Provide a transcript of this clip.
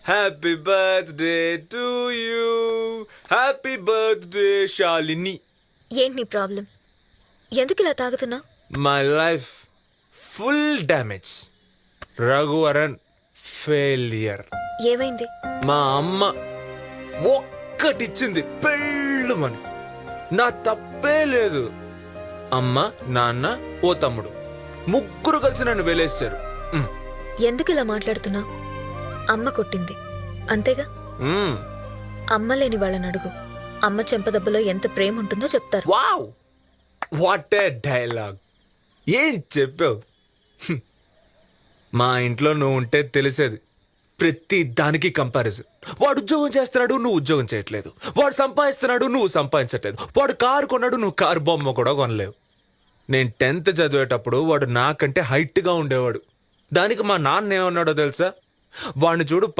Happy birthday to you, happy birthday Shalini. ఏంటి నీ problem? ఎందుకు ఇలా తాగుతున్నావు? My life full damage. Raghuvaran failure. ఏమైంది? మా అమ్మ ఒక్కటిచ్చింది పెళ్ళుమని. నా తప్పే లేదు. అమ్మ, నాన్న, ఓ తమ్ముడు, ముగ్గురు కలిసి నన్ను వెలేశారు. ఎందుకు ఇలా మాట్లాడుతున్నావు? అమ్మ కొట్టింది అంతేగా. అమ్మ లేని వాళ్ళని అడుగు, అమ్మ చెంపదెబ్బలో ఎంత ప్రేమ ఉంటుందో చెప్తారు. Wow, what a dialogue. ఏం చెప్పావు. మా ఇంట్లో నువ్వు ఉంటే తెలిసేది. ప్రతి దానికి కంపారిజన్. వాడు ఉద్యోగం చేస్తున్నాడు, నువ్వు ఉద్యోగం చేయట్లేదు. వాడు సంపాదిస్తున్నాడు, నువ్వు సంపాదించట్లేదు. వాడు కారు కొన్నాడు, నువ్వు కారు బొమ్మ కూడా కొనలేవు. నేను 10th చదివేటప్పుడు వాడు నాకంటే హైట్గా ఉండేవాడు. దానికి మా నాన్న ఏమన్నాడో తెలుసా? వాడిని చూడు,